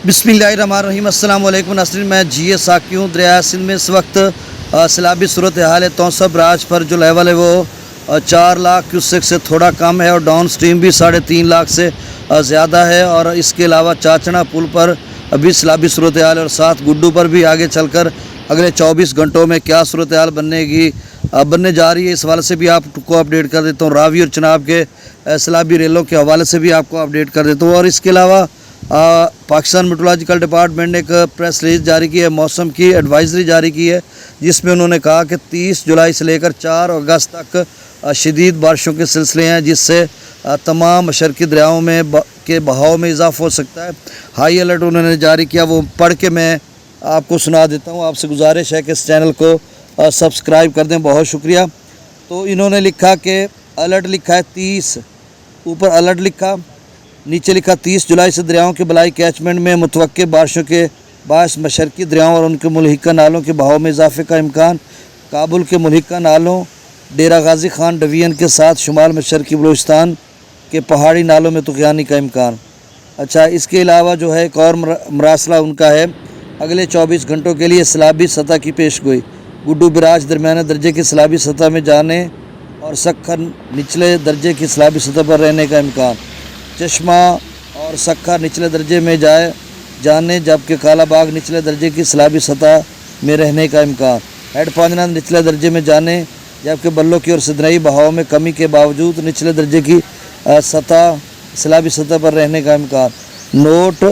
बिस्मिल्लाहिर्रहमानिर्रहीम। अस्सलाम वालेकुम नाज़रीन, मैं जी साकी हूँ। दरिया सिंध में इस वक्त सैलाबी सूरत हाल है। तौसा बराज पर जो लेवल है वो 4 लाख क्यूसेक से थोड़ा कम है और डाउन स्ट्रीम भी 3.5 लाख से ज़्यादा है। और इसके अलावा चाचना पुल पर अभी सैलाबी सूरत हाल है और साथ गुड्डू पर भी आगे चलकर अगले 24 घंटों में क्या सूरत हाल बनने जा रही है, इस हवाले से भी आपको अपडेट कर देता हूँ। रावी और चनाब के सैलाबी रेलों के हवाले से भी आपको अपडेट कर देता हूँ। और इसके अलावा पाकिस्तान मेट्रोलॉजिकल डिपार्टमेंट ने एक प्रेस रिलीज जारी की है, मौसम की एडवाइजरी जारी की है, जिसमें उन्होंने कहा कि 30 जुलाई से लेकर 4 अगस्त तक शदीद बारिशों के सिलसिले हैं, जिससे तमाम मशरकी दरियाओं में के बहाव में इजाफा हो सकता है। हाई अलर्ट उन्होंने जारी किया, वो पढ़ के मैं आपको सुना देता हूँ। आपसे गुजारिश है कि इस चैनल को सब्सक्राइब कर दें, बहुत शुक्रिया। तो इन्होंने लिखा कि अलर्ट लिखा है 30, ऊपर अलर्ट लिखा, नीचे लिखा 30 जुलाई से दरियाओं के बलाई कैचमेंट में मुतवक्के बारिशों के बायस मशरकी दरियाओं और उनके मुल्हिका नालों के बहाव में इजाफे का इम्कान। काबुल के मुल्हिका नालों, डेरा गाजी खान डिवीजन के साथ शुमाल मशरकी बलूचिस्तान के पहाड़ी नालों में तुग़यानी का इम्कान। अच्छा, इसके अलावा जो है एक और मरासला उनका है, अगले 24 घंटों के लिए सैलाबी सतह की पेशगोई। गुड्डू बराज दरमियाने दर्जे की सैलाबी सतह में जाने और सखर निचले दर्जे की सैलाबी सतह पर रहने का इम्कान। चश्मा और सखर निचले दर्जे में जाने जबकि काला बाग निचले दर्जे की सैलाबी सतह में रहने का इम्कान। हेड पांजना निचले दर्जे में जाने जबकि बल्लों की और सिदनई बहाव में कमी के बावजूद निचले दर्जे की सैलाबी सतह पर रहने का इम्कान। नोट,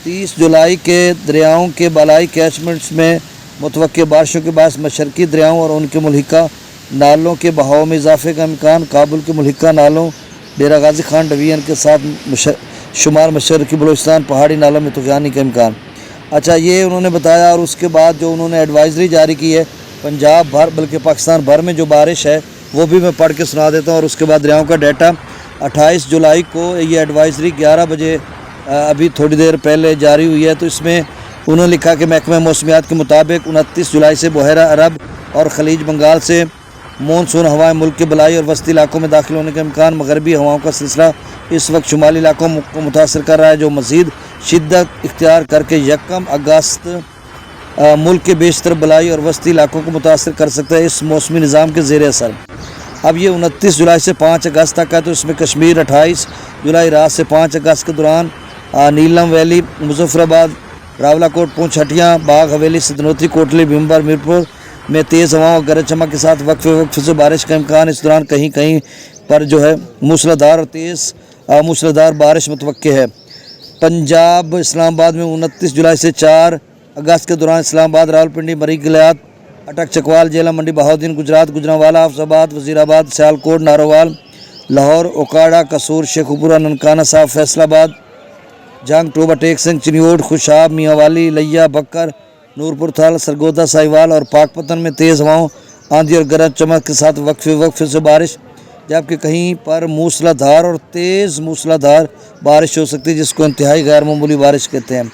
30 जुलाई के दरियाओं के बलाई कैचमेंट्स में मुतवक्के बारिशों के बायस मशरकी दरियाओं और उनके मुल्हिका नालों के बहाव में इजाफे का इम्कान। काबुल के मुल्हिका नालों, डेरा गाजी खान डिवीजन के साथ शुमार मशरकी बलूचिस्तान पहाड़ी नालों में तुग़यानी का इम्कान। अच्छा, ये उन्होंने बताया। और उसके बाद जो उन्होंने एडवाइजरी जारी की है पंजाब भर बल्कि पाकिस्तान भर में जो बारिश है वो भी मैं पढ़ के सुना देता हूँ। और उसके बाद दरियाओं का डाटा 28 जुलाई को ये एडवाइजरी 11 बजे अभी थोड़ी देर पहले जारी हुई है। तो इसमें उन्होंने लिखा कि महकमा मौसमियात के मुताबिक 29 जुलाई से बहरा अरब और खलीज बंगाल से मानसून हवाएं मुल्क के बलाई और वस्ती इलाकों में दाखिल होने का इम्कान। मगरबी हवाओं का सिलसिला इस वक्त शुमाली इलाकों को मुतासर कर रहा है, जो मज़ीद शिद्दत इख्तियार करके 1 अगस्त मुल्क के बेशतर बलाई और वस्ती इलाकों को मुतासर कर सकता है। इस मौसमी निज़ाम के ज़ेर असर अब ये 29 जुलाई से 5 अगस्त तक है। तो इसमें कश्मीर 28 जुलाई रात से 5 अगस्त के दौरान नीलम वैली, मुजफ्फराबाद, रावलाकोट, पूंछ, हटिया, बाग हवेली, सिद्धनोत्री, कोटली, भीमबर, मीरपुर में तेज़ हवाओं और गरज चमक के साथ वक्फे से बारिश का इम्कान। इस दौरान कहीं कहीं पर जो है मूसलाधार और तेज़ मूसलाधार बारिश मुतवक्के है। पंजाब इस्लामाबाद में 29 जुलाई से 4 अगस्त के दौरान इस्लामाबाद, रावलपिंडी, मरी गलियात, अटक, चकवाल, जेला मंडी, बहाउद्दीन, गुजरात, गुजरांवाला, आफजाबाद, वजीराबाद, सियालकोट, नारोवाल, लाहौर, ओकाड़ा, कसूर, शेखुपुरा, ननकाना साहब, फैसलाबाद, जंग, टोबा, टेक सिंह, चिनियोट, खुशाब, मियांवाली, लिया, बक्कर, नूरपुर थाल, सरगोदा, साहिवाल और पाकपतन में तेज़ हवाओं, आंधी और गरज चमक के साथ वक्फे से बारिश, जबकि कहीं पर मूसलाधार और तेज़ मूसलाधार बारिश हो सकती है, जिसको इंतहाई गैर मामूली बारिश कहते हैं।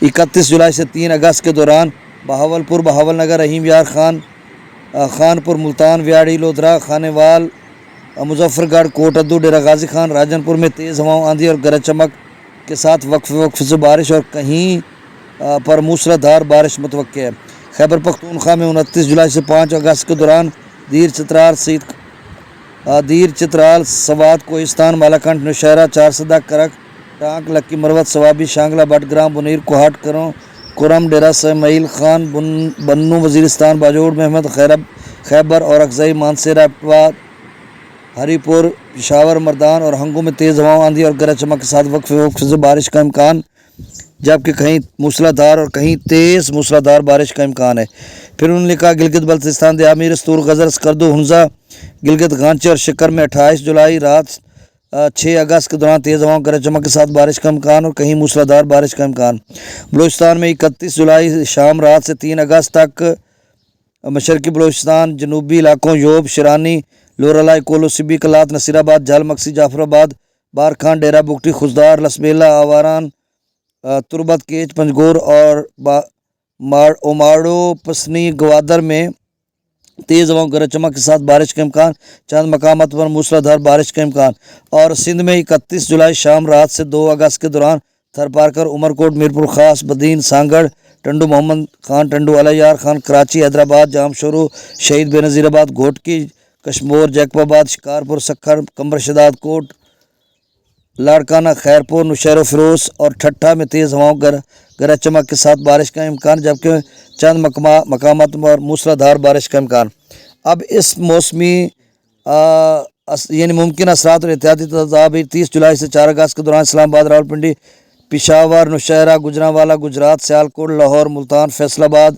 31 जुलाई से 3 अगस्त के दौरान बहावलपुर, बहावलनगर, रहीम यार खान, खानपुर, मुल्तान, व्याड़ी, लोधरा, खानेवाल, मुजफ्फरगढ़, कोटअद्दू, डेरा गाजी खान, राजनपुर में तेज़ हवाओं, आंधी और गरज चमक के साथ वक्फे से बारिश और कहीं पर मूसलाधार बारिश मुतवक्के है। खैबर पख्तूनख्वा में 29 जुलाई से 5 अगस्त के दौरान दीर चित्राल, सवात, कोहिस्तान, मालाकंड, नौशहरा, चारसदा, करक, टांक, लक्की, मरवत, सवाबी, शांगला, बटग्राम, बुनीर, कोहाट, कुरम, डेरा इसमाइल खान, बन्नू, वजीरिस्तान, बाजोड़, महमद, खैबर और अकजई, मानसेरा, इटवा, हरीपुर, पिशावर, मर्दान और हंगू में तेज़ हवाओं, आंधी और गरज चमक के साथ वक्फे से बारिश का इम्कान, जबकि कहीं मूसलाधार और कहीं तेज़ मूसलाधार बारिश का इम्कान है। फिर उन्होंने लिखा गिलगित बल्तिस्तान, दियामीर, स्तूर, गजर, स्कर्दू, हुंजा, गिलगित, गांचे और शिकर में 28 जुलाई रात 6 अगस्त के दौरान तेज़ हवाओं, गरज चमक के साथ बारिश का इम्कान और कहीं मूसलाधार बारिश का इम्कान। बलूचिस्तान में 31 जुलाई शाम रात से 3 अगस्त तक मशरकी बलूचिस्तान, जनूबी इलाकों योब, शिरानी, लोरलाई, कोलो, सिबी, कलात, नसीराबाद, जाल मक्सी, जाफराबाद, बारखान, डेरा बुगटी, खुजदार, लसबेला, आवारान, तुरबत, केच, पंजगोर और ओमाड़ो, पसनी, गवादर में तेज़ हवाओं, गरज चमक के साथ बारिश का इम्कान। चंद मकामात पर मूसलाधार बारिश का इम्कान। और सिंध में 31 जुलाई शाम रात से 2 अगस्त के दौरान تھر پارکر، عمرکوٹ، میرپور خاص، بدین، سانگڑ، ٹنڈو محمد خان ٹنڈو، علیار خان کراچی، حیدرآباد، جام شورو، شہید بے نظیر آباد، گھوٹکی، کشمور، جیکب آباد، شکارپور، سکھر، کمبر شداد کوٹ، لاڑکانہ، خیرپور، نوشہر فیروز اور ٹھٹھا میں تیز ہواؤں گرج چمک کے ساتھ بارش کا امکان، جبکہ چند مقامات پر موسلادھار بارش کا امکان۔ اب اس موسمی یعنی ممکن اثرات اور احتیاطی تدابیر 30 جولائی سے 4 اگست کے دوران اسلام آباد، راولپنڈی، پشاور، نوشہرہ، گجرانوالہ، گجرات، سیالکوٹ، لاہور، ملتان، فیصل آباد،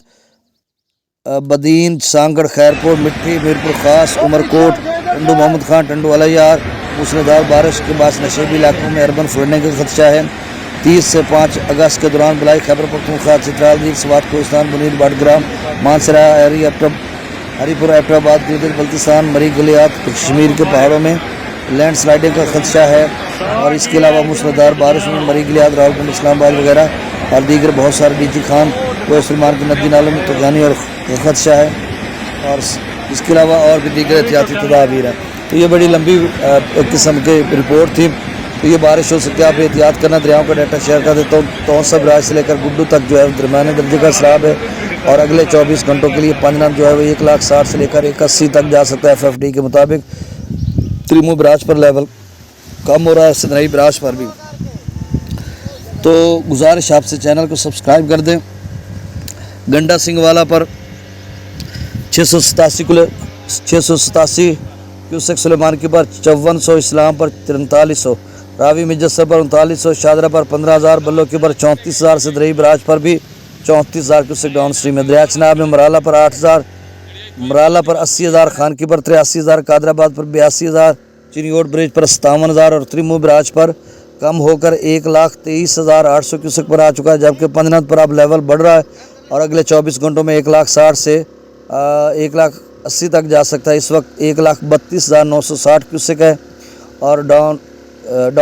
بدین، سانگڑ، خیرپور، مٹھی، میرپور خاص، عمرکوٹ، ٹنڈو محمد خان ٹنڈو، علیار موسلادھار بارش کے باعث نشیبی علاقوں میں اربن پھٹنے کا خدشہ ہے۔ 30 سے 5 اگست کے دوران بلائی، خیبر پختونخوا، چترال، دیر، سوات، کوہستان، منیر، بٹگرام، مانسرا، ہری پور، ایبٹ آباد، گلگت بلتستان، مری گلیات، کشمیر کے پہاڑوں میں لینڈ سلائڈنگ کا خدشہ ہے، اور اس کے علاوہ موسلادھار بارش میں مری گلیات، راولپنڈی، اسلام آباد وغیرہ اور دیگر بہت سارے ڈی جی خان کو سلمان کے ندی نالوں میں طوفانی اور خدشہ ہے، اور اس کے علاوہ اور بھی دیگر احتیاطی تدابیر ہیں۔ تو یہ بڑی لمبی ایک قسم کی رپورٹ تھی، تو یہ بارش ہو سکتی ہے، آپ احتیاط کرنا۔ دریاؤں کا ڈیٹا شیئر کر دیتا ہوں۔ تونسا براج سے لے کر گڈو تک جو ہے درمیانے درجے کا سیلاب ہے، اور اگلے 24 گھنٹوں کے لیے پنجنم جو ہے وہ 1,60,000 سے لے کر 81 تک جا سکتا ہے FFD کے مطابق۔ تریمو براج پر لیول کم ہو رہا ہے، سنائی براج پر بھی۔ تو گزارش آپ سے چینل کو سبسکرائب کر دیں۔ گنڈا سنگھ والا پر 687 کیوسک، سلیمان کی پر 5400، اسلام پر 4300، راوی مجسر پر 3900، شادرہ پر 15,000، بلو کی پر 34,000، سدرئی براج پر بھی 34,000 کیوسک ڈاؤن اسٹریم ہے۔ دریا چناب میں مرالہ پر 8,000، مرالہ پر 80,000، خان کی پر 83,000، قادر آباد پر 82,000، چنیوٹ برج پر 57,000، اور تریمو براج پر کم ہو کر 1,23,800 کیوسک پر آ چکا ہے، جبکہ پنجنت پر اب لیول بڑھ رہا ہے، اور اگلے 24 گھنٹوں میں 1,60,000 سے 1,80,000 تک جا سکتا ہے۔ اس وقت 1,32,960 کیوسک ہے، اور ڈاؤن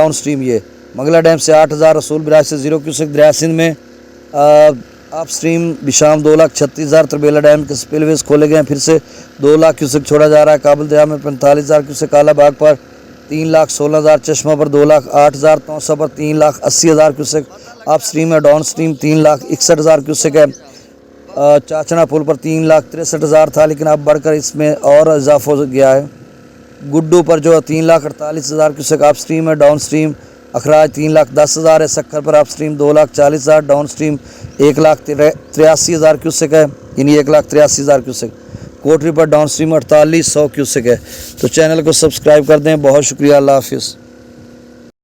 اسٹریم یہ منگلہ ڈیم سے 8,000، رسول براج سے 0 کیوسک۔ دریا سندھ میں اپ اسٹریم بشام 2,36,000، تربیلا ڈیم کے سپل ویز کھولے گئے ہیں، پھر سے 2,00,000 کیوسک چھوڑا جا رہا ہے۔ کابل دریا میں 45,000 کیوسک، اعلیٰ باغ پر 3,16,000، چشمہ پر 2,08,000، توسا پر 3,80,000 کیوسک اپ اسٹریم ہے۔ ڈاؤن اسٹریم 3,61,000 کیوسک ہے۔ چاچنا پل پر 3,63,000 تھا، لیکن اب بڑھ کر اس میں اور اضافہ ہو گیا ہے۔ گڈو پر جو 3,48,000 کیوسک اپ اسٹریم ہے، ڈاؤن اسٹریم اخراج 3,10,000 ہے۔ سکھر پر اپ اسٹریم 2,40,000، ڈاؤن اسٹریم 1,83,000 کیوسک ہے، یعنی 1,83,000 کیوسک۔ کوٹری پر ڈاؤن اسٹریم 4,800 کیوسک ہے۔ تو چینل کو سبسکرائب کر دیں، بہت شکریہ، اللہ حافظ۔